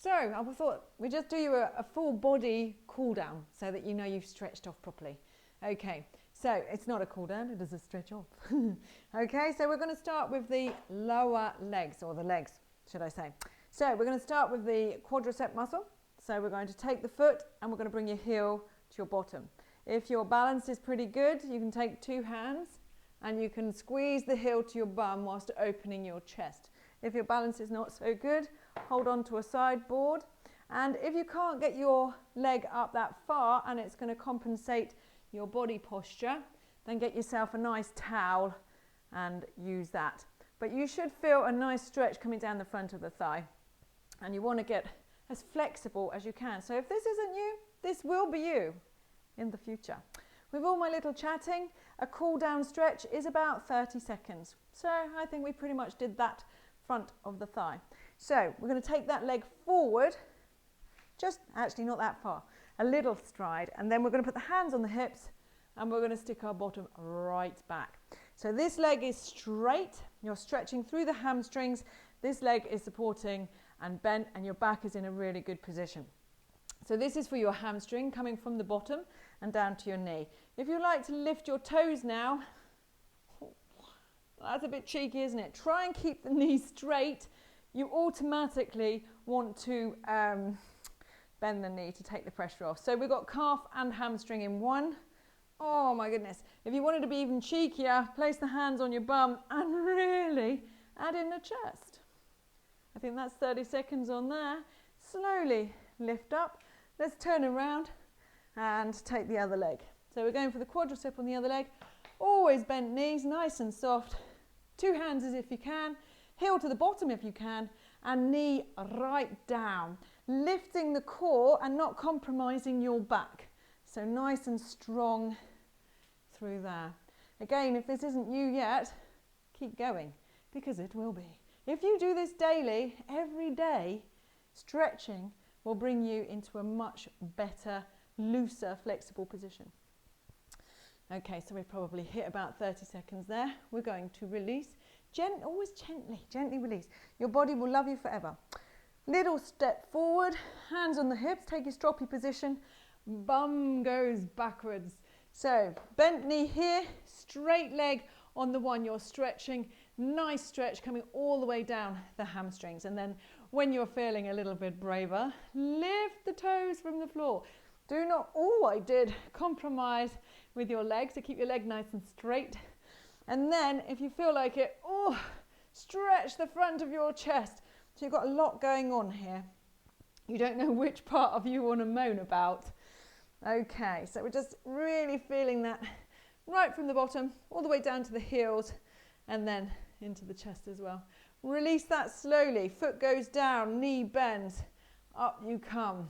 So I thought we'd just do you a full body cool down so that you know you've stretched off properly. Okay, so it's not a cool down, it is a stretch off. Okay, so we're going to start with the lower legs, or the legs, should I say. So we're going to start with the quadricep muscle. So we're going to take the foot and we're going to bring your heel to your bottom. If your balance is pretty good, you can take two hands and you can squeeze the heel to your bum whilst opening your chest. If your balance is not so good, hold on to a sideboard. And if you can't get your leg up that far and it's going to compensate your body posture, then get yourself a nice towel and use that. But you should feel a nice stretch coming down the front of the thigh. And you want to get as flexible as you can. So if this isn't you, this will be you in the future. With all my little chatting, a cool down stretch is about 30 seconds. So I think we pretty much did that front of the thigh. So we're going to take that leg forward, just actually not that far, a little stride, and then we're going to put the hands on the hips and we're going to stick our bottom right back. So this leg is straight, you're stretching through the hamstrings, this leg is supporting and bent, and your back is in a really good position. So this is for your hamstring coming from the bottom and down to your knee. If you like to lift your toes now, that's a bit cheeky, isn't it? Try and keep the knees straight. You automatically want to bend the knee to take the pressure off. So we've got calf and hamstring in one. Oh my goodness. If you wanted to be even cheekier, place the hands on your bum and really add in the chest. I think that's 30 seconds on there. Slowly lift up. Let's turn around and take the other leg. So we're going for the quadricep on the other leg. Always bent knees, nice and soft. Two hands as if you can. Heel to the bottom if you can. And knee right down. Lifting the core and not compromising your back. So nice and strong through there. Again, if this isn't you yet, keep going, because it will be. If you do this daily, every day, stretching will bring you into a much better, looser, flexible position. Okay, so we've probably hit about 30 seconds there. We're going to release, always gently release. Your body will love you forever. Little step forward, hands on the hips, take your stroppy position, bum goes backwards. So bent knee here, straight leg on the one you're stretching. Nice stretch coming all the way down the hamstrings. And then when you're feeling a little bit braver, lift the toes from the floor. Do not, I did compromise with your legs to keep your leg nice and straight. And then if you feel like it, stretch the front of your chest. So you've got a lot going on here. You don't know which part of you want to moan about. Okay, so we're just really feeling that right from the bottom all the way down to the heels and then into the chest as well. Release that slowly. Foot goes down, knee bends, up you come.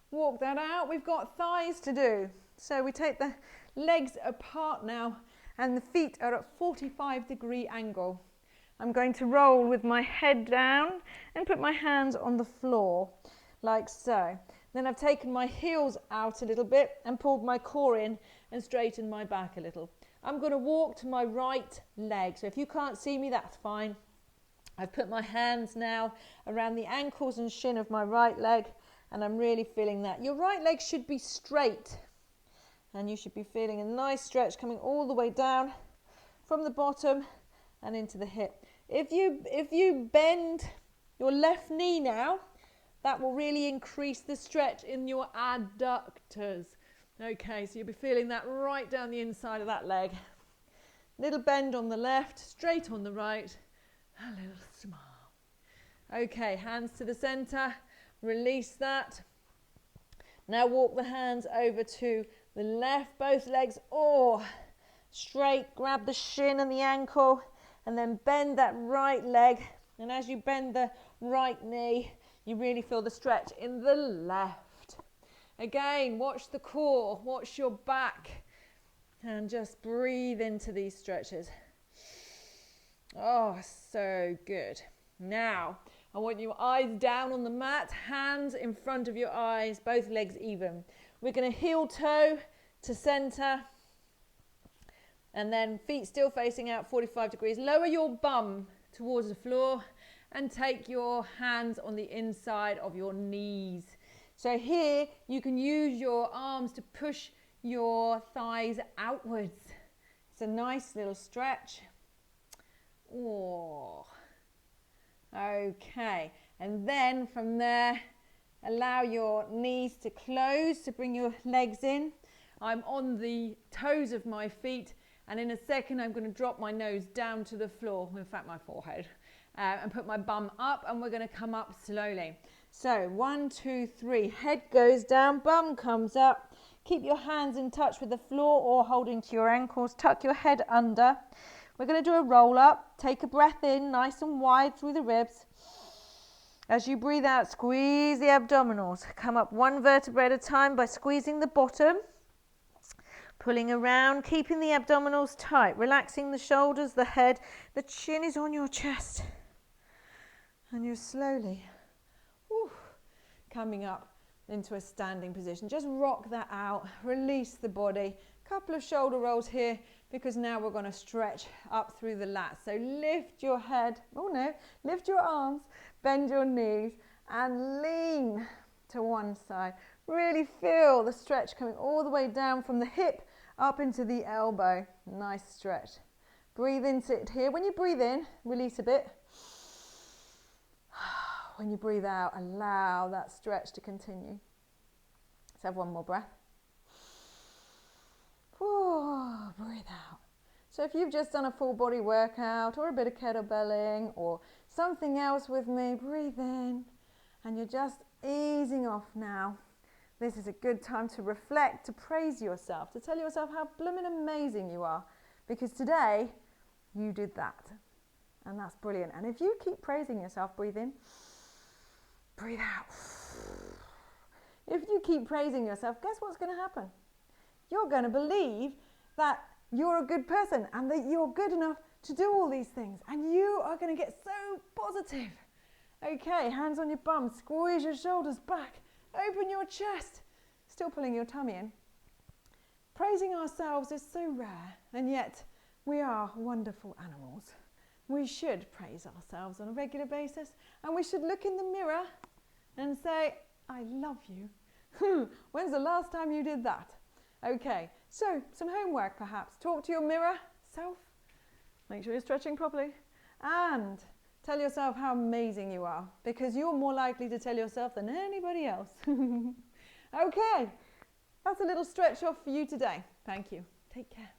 Walk that out. We've got thighs to do. So we take the legs apart now and the feet are at 45-degree angle. I'm going to roll with my head down and put my hands on the floor like so. Then I've taken my heels out a little bit and pulled my core in and straightened my back a little. I'm going to walk to my right leg. So if you can't see me, that's fine. I've put my hands now around the ankles and shin of my right leg, and I'm really feeling that. Your right leg should be straight, and you should be feeling a nice stretch coming all the way down from the bottom and into the hip. If you bend your left knee now, that will really increase the stretch in your adductors. Okay, so you'll be feeling that right down the inside of that leg. Little bend on the left, straight on the right, a little smile. Okay, hands to the center, release that. Now walk the hands over to the left, both legs, straight, grab the shin and the ankle, and then bend that right leg. And as you bend the right knee, you really feel the stretch in the left. Again, watch the core, watch your back, and just breathe into these stretches. Oh, so good. Now, I want your eyes down on the mat, hands in front of your eyes, both legs even. We're going to heel toe to center, and then feet still facing out 45 degrees. Lower your bum towards the floor and take your hands on the inside of your knees. So here you can use your arms to push your thighs outwards. It's a nice little stretch. Oh, okay. And then from there, allow your knees to close to bring your legs in. I'm on the toes of my feet, and in a second I'm going to drop my nose down to the floor, in fact my forehead, and put my bum up, and we're going to come up slowly. So 1, 2, 3, head goes down, bum comes up. Keep your hands in touch with the floor or holding to your ankles. Tuck your head under. We're going to do a roll up. Take a breath in, nice and wide through the ribs. As you breathe out, squeeze the abdominals. Come up one vertebra at a time by squeezing the bottom. Pulling around, keeping the abdominals tight, relaxing the shoulders, the head. The chin is on your chest. And you're slowly coming up into a standing position. Just rock that out, release the body. Couple of shoulder rolls here because now we're going to stretch up through the lats. So lift your head, lift your arms, bend your knees and lean to one side. Really feel the stretch coming all the way down from the hip up into the elbow. Nice stretch. Breathe into it here. When you breathe in, release a bit. When you breathe out, allow that stretch to continue. Let's have one more breath. Breathe out. So if you've just done a full body workout or a bit of kettlebelling or something else with me, breathe in and you're just easing off now. This is a good time to reflect, to praise yourself, to tell yourself how blooming amazing you are, because today you did that. And that's brilliant. And if you keep praising yourself, breathe in, breathe out. If you keep praising yourself, guess what's going to happen? You're going to believe that you're a good person and that you're good enough to do all these things. And you are going to get so positive. Okay, hands on your bum, squeeze your shoulders back, open your chest, still pulling your tummy in. Praising ourselves is so rare, and yet we are wonderful animals. We should praise ourselves on a regular basis, and we should look in the mirror and say, I love you. When's the last time you did that? Okay, so some homework perhaps. Talk to your mirror self, make sure you're stretching properly, and tell yourself how amazing you are, because you're more likely to tell yourself than anybody else. Okay, that's a little stretch off for you today. Thank you. Take care.